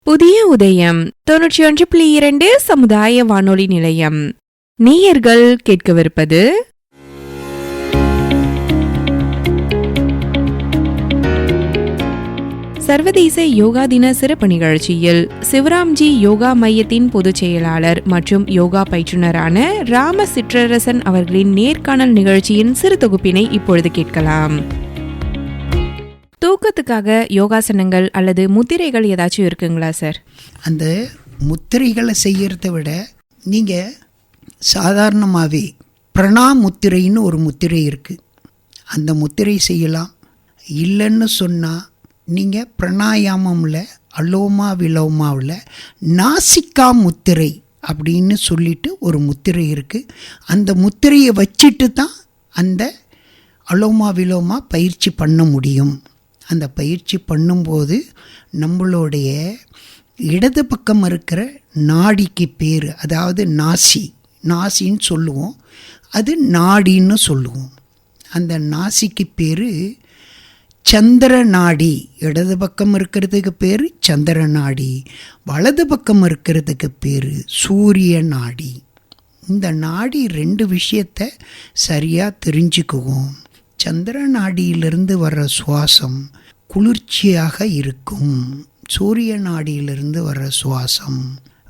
புதிய உதயம் 91.2 சமுதாய வானொலி நிலையம். நேயர்கள் கேட்கவிருப்பது சர்வதேச யோகா தின சிறப்பு நிகழ்ச்சியில் சிவராம்ஜி யோகா மையத்தின் பொதுச் செயலாளர் மற்றும் யோகா பயிற்றுனரான ராம சிற்றரசன் அவர்களின் நேர்காணல் நிகழ்ச்சியின் சிறு தொகுப்பினை இப்பொழுது கேட்கலாம். தூக்கத்துக்காக யோகாசனங்கள் அல்லது முத்திரைகள் ஏதாச்சும் இருக்குங்களா சார்? அந்த முத்திரைகளை செய்யறதை விட நீங்கள் சாதாரணமாகவே பிரணாமுத்திரைன்னு ஒரு முத்திரை இருக்குது. அந்த முத்திரை செய்யலாம். இல்லைன்னு சொன்னால் நீங்கள் பிரணாயாமமில் அலோமா விலோமாவில் நாசிக்கா முத்திரை அப்படின்னு சொல்லிட்டு ஒரு முத்திரை இருக்குது. அந்த முத்திரையை வச்சுட்டு தான் அந்த அலோமா விலோமா பயிற்சி பண்ண முடியும். அந்த பயிற்சி பண்ணும்போது நம்மளுடைய இடது பக்கம் இருக்கிற நாடிக்கு பேர், அதாவது நாசின்னு சொல்லுவோம், அது நாடின்னு சொல்லுவோம். அந்த நாசிக்கு பேர் சந்திர நாடி. இடது பக்கம் இருக்கிறதுக்கு பேர் சந்திர நாடி, வலது பக்கம் இருக்கிறதுக்கு பேர் சூரிய நாடி. இந்த நாடி ரெண்டு விஷயத்தை சரியாக தெரிஞ்சுக்குவோம். சந்திர நாடியிலிருந்து வர்ற சுவாசம் குளிர்ச்சியாக இருக்கும், சூரிய நாடியிலிருந்து வர்ற சுவாசம்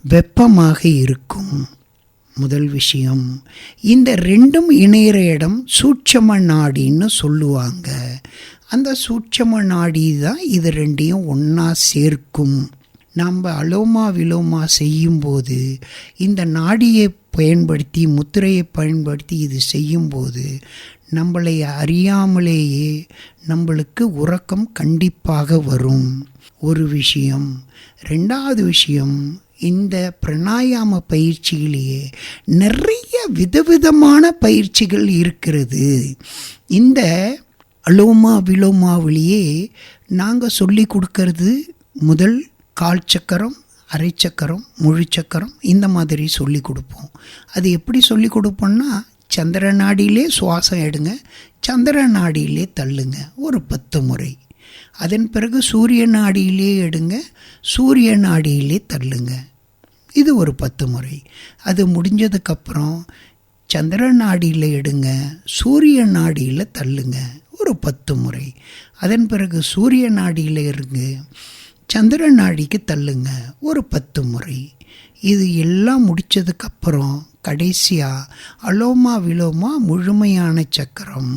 வெப்பமாக இருக்கும். முதல் விஷயம். இந்த ரெண்டும் இணையிற இடம் சூட்சம நாடின்னு சொல்லுவாங்க. அந்த சூட்சம நாடி தான் இது ரெண்டையும் ஒன்றா சேர்க்கும். நாம் அலோமா விலோமா செய்யும்போது இந்த நாடியை பயன்படுத்தி முத்திரையை பயன்படுத்தி இது செய்யும்போது நம்மளை அறியாமலேயே நம்மளுக்கு உறக்கம் கண்டிப்பாக வரும். ஒரு விஷயம். ரெண்டாவது விஷயம், இந்த பிராணாயாம பயிற்சியிலேயே நிறைய விதவிதமான பயிற்சிகள் இருக்கிறது. இந்த அலோமா விலோமாவிலேயே நாங்கள் சொல்லி கொடுக்கறது முதல் கால் சக்கரம், அரை சக்கரம், முழு சக்கரம், இந்த மாதிரி சொல்லி கொடுப்போம். அது எப்படி சொல்லி கொடுப்போம்னா, சந்திர நாடியிலே சுவாசம் எடுங்க, சந்திர நாடியிலே தள்ளுங்க ஒரு 10 முறை. அதன் பிறகு சூரிய நாடியிலே எடுங்க, சூரிய நாடியிலே தள்ளுங்க, இது ஒரு 10 முறை. அது முடிஞ்சதுக்கப்புறம் சந்திர நாடியில் எடுங்க, சூரிய நாடியில் தள்ளுங்க ஒரு 10 முறை. அதன் பிறகு சூரிய நாடியில் இருங்க, சந்திர நாடிக்கு தள்ளுங்க ஒரு 10 முறை. இது எல்லாம் முடித்ததுக்கப்புறம் கடைசியாக அலோமா விலோமா முழுமையான சக்கரம்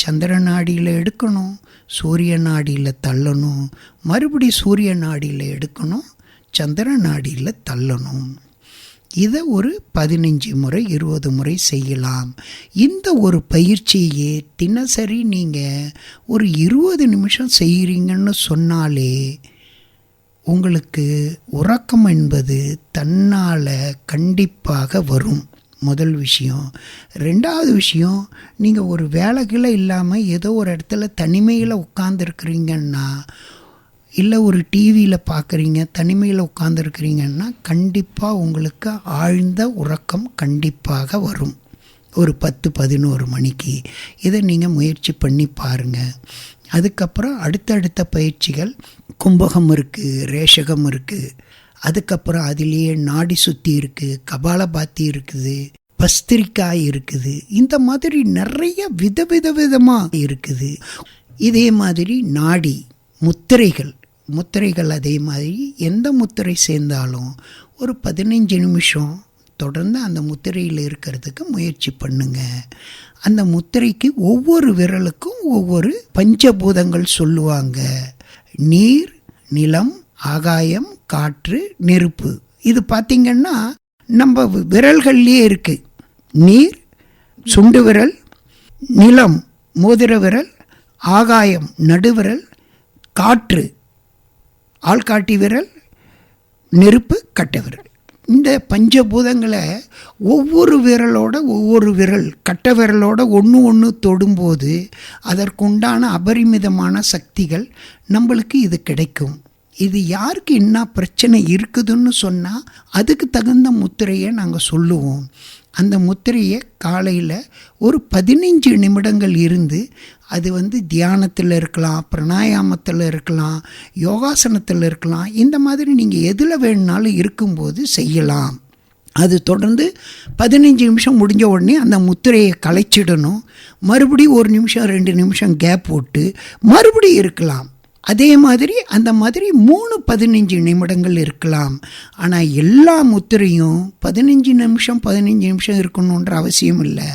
சந்திர நாடியில் எடுக்கணும், சூரிய நாடியில் தள்ளணும், மறுபடி சூரிய நாடியில் எடுக்கணும், சந்திர நாடியில் தள்ளணும். இதை ஒரு 15 முறை 20 முறை செய்யலாம். இந்த ஒரு பயிற்சியே தினசரி நீங்கள் ஒரு 20 நிமிஷம் செய்கிறீங்கன்னு சொன்னாலே உங்களுக்கு உறக்கம் என்பது தன்னால் கண்டிப்பாக வரும். முதல் விஷயம். ரெண்டாவது விஷயம், நீங்கள் ஒரு வேலைகளை இல்லாமல் ஏதோ ஒரு இடத்துல தனிமையில் உட்காந்துருக்குறீங்கன்னா, இல்லை ஒரு டிவியில் பார்க்குறீங்க தனிமையில் உட்காந்துருக்குறீங்கன்னா, கண்டிப்பாக உங்களுக்கு ஆழ்ந்த உறக்கம் கண்டிப்பாக வரும். ஒரு 10-11 மணிக்கு இதை நீங்கள் முயற்சி பண்ணி பாருங்கள். அதுக்கப்புறம் அடுத்தடுத்த பயிற்சிகள் கும்பகம் இருக்குது, ரேஷகம் இருக்குது. அதுக்கப்புறம் அதிலேயே நாடி சுத்தி இருக்குது, கபாலபாத்தி இருக்குது, பஸ்திரிக்காய் இருக்குது. இந்த மாதிரி நிறைய விதவிதமாக இருக்குது. இதே மாதிரி நாடி முத்திரைகள் அதே மாதிரி எந்த முத்திரை சேர்ந்தாலும் ஒரு 15 நிமிஷம் தொடர்ந்து அந்த முத்திரையில் இருக்கிறதுக்கு முயற்சி பண்ணுங்க. அந்த முத்திரைக்கு ஒவ்வொரு விரலுக்கும் ஒவ்வொரு பஞ்சபூதங்கள் சொல்லுவாங்க. நீர், நிலம், ஆகாயம், காற்று, நெருப்பு. இது பார்த்திங்கன்னா நம்ம விரல்கள்லேயே இருக்குது. நீர் சுண்டு விரல், நிலம் மோதிர விரல், ஆகாயம் நடுவிரல், காற்று ஆள்காட்டி விரல், நெருப்பு கட்டை விரல். இந்த பஞ்சபூதங்களை ஒவ்வொரு விரல் கட்டை விரலோட ஒன்று தொடும்போது அதற்குண்டான அபரிமிதமான சக்திகள் நம்மளுக்கு இது கிடைக்கும். இது யாருக்கு என்ன பிரச்சனை இருக்குதுன்னு சொன்னால் அதுக்கு தகுந்த முத்திரையை நாங்கள் சொல்லுவோம். அந்த முத்திரையை காலையில் ஒரு 15 நிமிடங்கள் இருந்து, அது தியானத்தில் இருக்கலாம், பிராணாயாமத்தில் இருக்கலாம், யோகாசனத்தில் இருக்கலாம். இந்த மாதிரி நீங்கள் எதில் வேணுனாலும் இருக்கும்போது செய்யலாம். அது தொடர்ந்து 15 நிமிஷம் முடிஞ்ச உடனே அந்த முத்திரையை கலைச்சிடணும். மறுபடியும் 1 நிமிஷம் 2 நிமிஷம் கேப் போட்டு மறுபடியும் இருக்கலாம். அதே மாதிரி அந்த மாதிரி 15 நிமிடங்கள் இருக்கலாம். ஆனால் எல்லா முத்திரையும் 15 நிமிஷம் இருக்கணுன்ற அவசியம் இல்லை.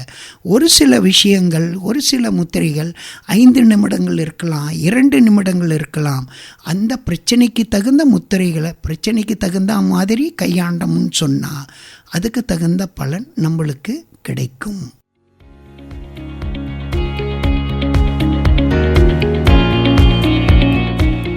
ஒரு சில விஷயங்கள், ஒரு சில முத்திரைகள் 5 நிமிடங்கள் இருக்கலாம், 2 நிமிடங்கள் இருக்கலாம். அந்த பிரச்சனைக்கு தகுந்த முத்திரைகளை பிரச்சனைக்கு தகுந்த மாதிரி கையாண்டோம்னு சொன்னால் அதுக்கு தகுந்த பலன் நம்மளுக்கு கிடைக்கும்.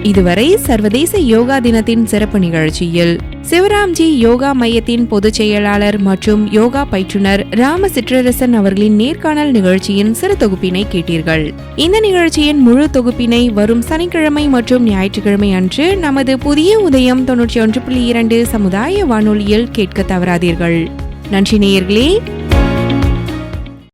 இதுவரை சர்வதேச யோகா தினத்தின் சிறப்பு நிகழ்ச்சியில் சிவராம்ஜி யோகா மையத்தின் பொதுச் செயலாளர் மற்றும் யோகா பயிற்றுனர் ராம சிற்றரசன் அவர்களின் நேர்காணல் நிகழ்ச்சியின் சிறு தொகுப்பினை கேட்டீர்கள். இந்த நிகழ்ச்சியின் முழு தொகுப்பினை வரும் சனிக்கிழமை மற்றும் ஞாயிற்றுக்கிழமை அன்று நமது புதிய உதயம் 91.2 சமுதாய வானொலியில் கேட்க தவறாதீர்கள். நன்றி நேயர்களே.